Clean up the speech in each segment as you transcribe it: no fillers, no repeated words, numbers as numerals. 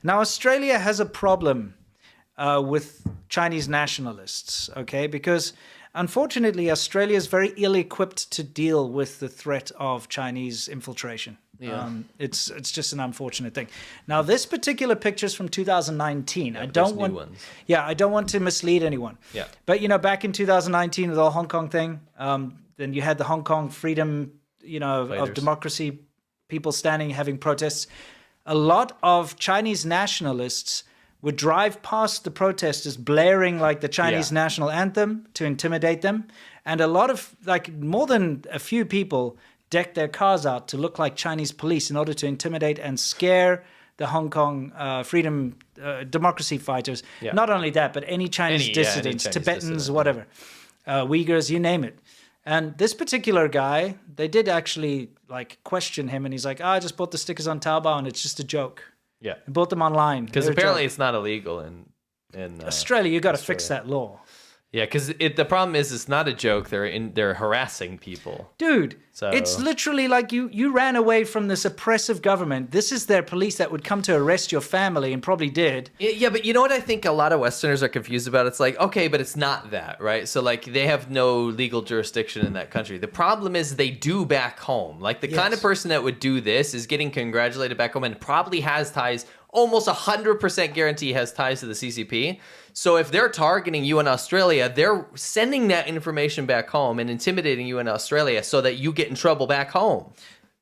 Now, Australia has a problem with Chinese nationalists, okay? Because unfortunately, Australia is very ill-equipped to deal with the threat of Chinese infiltration. Yeah. It's just an unfortunate thing. Now, this particular picture is from 2019. Yeah, I don't want, new ones. yeah, I don't want to mislead anyone. Yeah. But back in 2019 with the whole Hong Kong thing, then you had the Hong Kong freedom, of Fighters. democracy, people standing having protests. A lot of Chinese nationalists would drive past the protesters blaring like the Chinese national anthem to intimidate them. And a lot of, more than a few people decked their cars out to look like Chinese police in order to intimidate and scare the Hong Kong freedom democracy fighters. Yeah. Not only that, but any Chinese Any dissidents, Chinese Tibetans, dissident, whatever, Uyghurs, you name it. And this particular guy, they did actually question him, and he's like, I just bought the stickers on Taobao and it's just a joke. Yeah. I bought them online. Because They're a apparently joke. it's not illegal in Australia, you got to fix Australia. that law. Yeah, because the problem is it's not a joke. They're harassing people. Dude, So- it's literally like you ran away from this oppressive government. This is their police that would come to arrest your family and probably did. Yeah, but you know what I think a lot of Westerners are confused about? It's like, okay, but it's not that, right? So they have no legal jurisdiction in that country. The problem is they do back home. Like the kind of person that would do this is getting congratulated back home and probably has ties, almost 100% guarantee has ties to the CCP. So if they're targeting you in Australia, they're sending that information back home and intimidating you in Australia so that you get in trouble back home.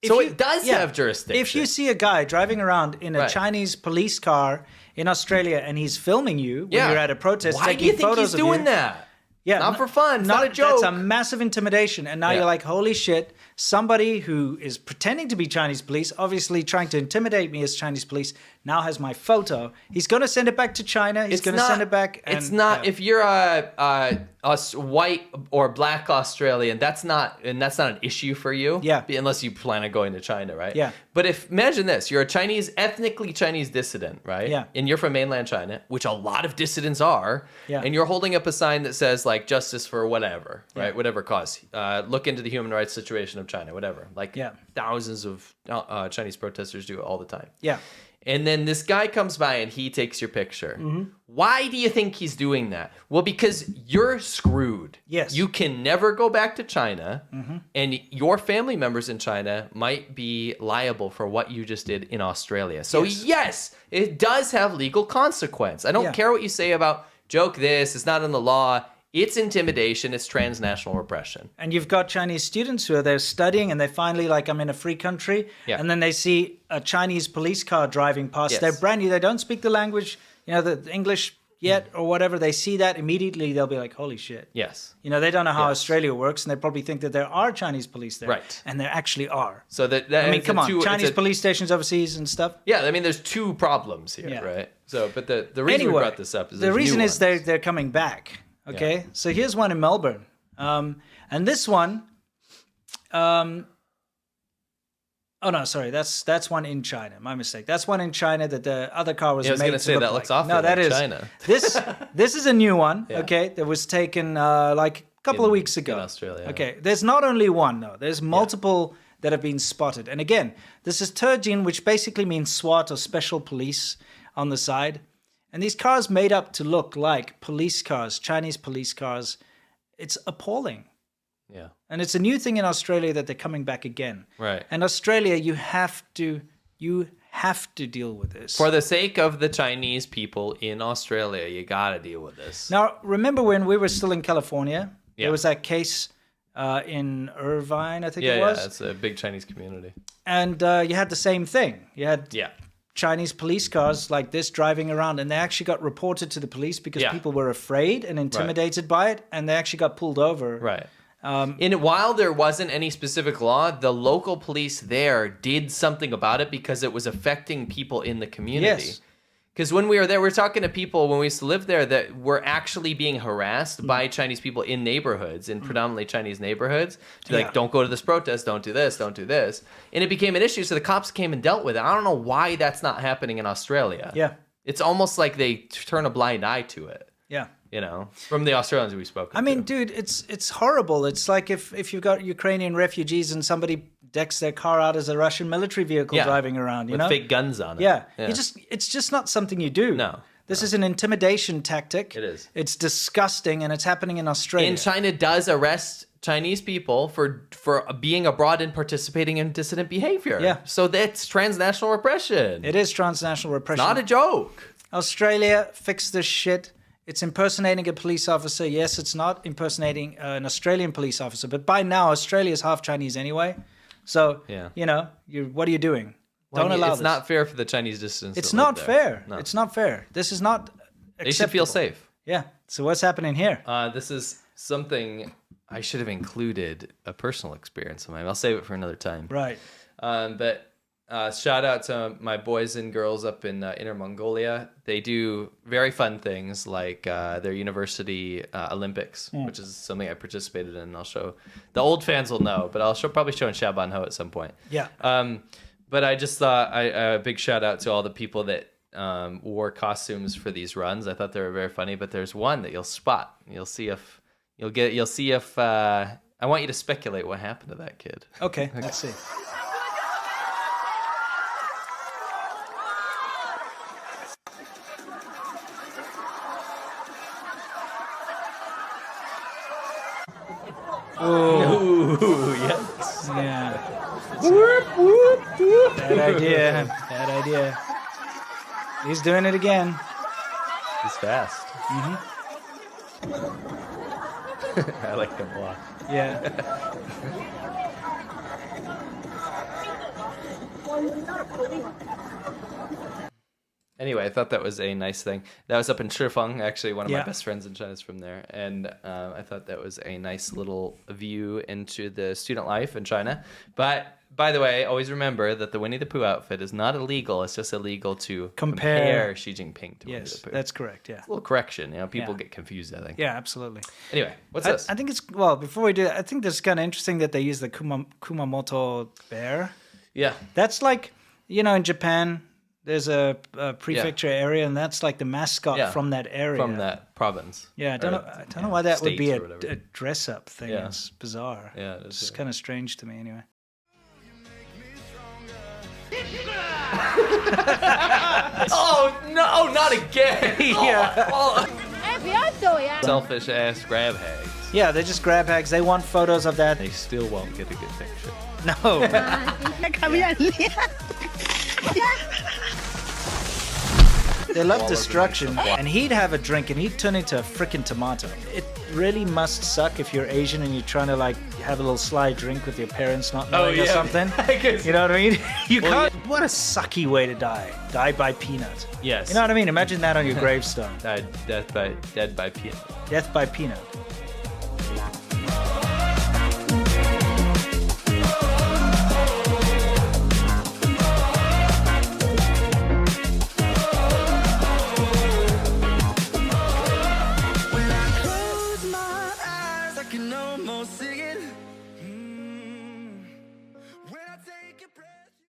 So it does have jurisdiction. If you see a guy driving around in a Right. Chinese police car in Australia and he's filming you when you're at a protest, why taking do you think photos he's of doing you, that? Yeah, Not for fun. It's not a joke. That's a massive intimidation. And now Yeah. you're like, holy shit, somebody who is pretending to be Chinese police, obviously trying to intimidate me as Chinese police, now has my photo. He's going to send it back to China. He's going to send it back. And, It's not. If you're a white or black Australian, that's not an issue for you. Yeah. Unless you plan on going to China, right? Yeah. But imagine this: you're a ethnically Chinese dissident, right? Yeah. And you're from mainland China, which a lot of dissidents are. Yeah. And you're holding up a sign that says justice for whatever, right? Yeah. Whatever cause. Look into the human rights situation of China, whatever. Yeah. Thousands of Chinese protesters do it all the time. Yeah. And then this guy comes by and he takes your picture. Mm-hmm. Why do you think he's doing that? Well, because you're screwed. Yes. You can never go back to China, Mm-hmm. and your family members in China might be liable for what you just did in Australia. So yes, it does have legal consequence. I don't Yeah. care what you say about joke this, it's not in the law. It's intimidation. It's transnational repression. And you've got Chinese students who are there studying and they finally I'm in a free country. Yeah. And then they see a Chinese police car driving past. Yes. They're brand new. They don't speak the language, the English yet or whatever. They see that immediately. They'll be like, holy shit. Yes. They don't know how Yes. Australia works. And they probably think that there are Chinese police there. Right. And there actually are. So that I mean, it's come a on. two- it's Chinese a- police stations overseas and stuff. Yeah, I mean, there's two problems here, Yeah. right? So, but the reason we brought this up is the there's reason new is ones. they're coming back. Okay, so here's one in Melbourne, and this one, oh no, sorry, that's one in China. My mistake. That's one in China that the other car was Yeah, I was made gonna to say look that like. looks awfully No, that like is China. This is a new one. Yeah. Okay, that was taken a couple of weeks ago in Australia. Okay, there's not only one though. There's multiple that have been spotted, and again, this is Terrorising, which basically means SWAT or special police on the side. And these cars made up to look like police cars, Chinese police cars. It's appalling. Yeah. And it's a new thing in Australia that they're coming back again. Right. And Australia, you have to deal with this. For the sake of the Chinese people in Australia, you gotta deal with this. Now, remember when we were still in California? Yeah. There was that case in Irvine, I think it Yeah, was. it's a big Chinese community. And you had the same thing. You had Yeah. Chinese police cars like this driving around, and they actually got reported to the police because Yeah. people were afraid and intimidated by it, and they actually got pulled over. Right. And while there wasn't any specific law, the local police there did something about it because it was affecting people in the community. Yes. Because when we were there, we were talking to people when we used to live there that were actually being harassed Mm. by Chinese people in neighborhoods, in predominantly Chinese neighborhoods. To be Yeah. like, don't go to this protest, don't do this, don't do this. And it became an issue, so the cops came and dealt with it. I don't know why that's not happening in Australia. Yeah. It's almost like they turn a blind eye to it, Yeah. from the Australians we spoke to. I mean, dude, it's horrible. It's like if you've got Ukrainian refugees and somebody decks their car out as a Russian military vehicle driving around, with fake guns on it. Yeah. It's just not something you do. No. This is an intimidation tactic. It is. It's disgusting, and it's happening in Australia. And China does arrest Chinese people for being abroad and participating in dissident behavior. Yeah. So that's transnational repression. It is transnational repression. Not a joke. Australia, fix this shit. It's impersonating a police officer. Yes, it's not impersonating an Australian police officer, but by now Australia is half Chinese anyway. So, what are you doing? Don't allow this. It's not fair for the Chinese dissidents. It's not fair. No. It's not fair. This is not acceptable. They should feel safe. Yeah. So what's happening here? This is something I should have included a personal experience of mine. I'll save it for another time. Right. But shout out to my boys and girls up in Inner Mongolia. They do very fun things like their university Olympics, which is something I participated in. I'll show. The old fans will know, but I'll probably show in Shaban Ho at some point. Yeah. But I just thought a big shout out to all the people that wore costumes for these runs. I thought they were very funny, but there's one that you'll spot. You'll see if I want you to speculate what happened to that kid. Okay. Let's see. Ooh, yes. Yeah. Whoop, whoop, whoop. Bad idea. Bad idea. He's doing it again. He's fast. Mm-hmm. I like him a lot. Yeah. Anyway, I thought that was a nice thing. That was up in Shifeng. Actually, one of my best friends in China is from there. And I thought that was a nice little view into the student life in China. But, by the way, always remember that the Winnie the Pooh outfit is not illegal. It's just illegal to compare Xi Jinping to Winnie the Pooh. That's correct, yeah. It's a little correction. People get confused, I think. Yeah, absolutely. Anyway, what's this? I think it's, before we do that, I think this is kind of interesting that they use the Kumamoto bear. Yeah. That's like, in Japan... There's a prefecture area, and that's like the mascot from that area. From that province. Yeah, I don't know why that would be a dress-up thing. Yeah. It's bizarre. Yeah, it's kind of strange to me anyway. Oh, no, not again. Yeah. Selfish ass grab hags. Yeah, they're just grab hags. They want photos of that. They still won't get a good picture. No. They love destruction, and he'd have a drink and he'd turn into a freaking tomato. It really must suck if you're Asian and you're trying to have a little sly drink with your parents not knowing or something. You know what I mean? You can't. What a sucky way to die. Die by peanut. Yes. You know what I mean? Imagine that on your gravestone. Dead by peanut. Death by peanut.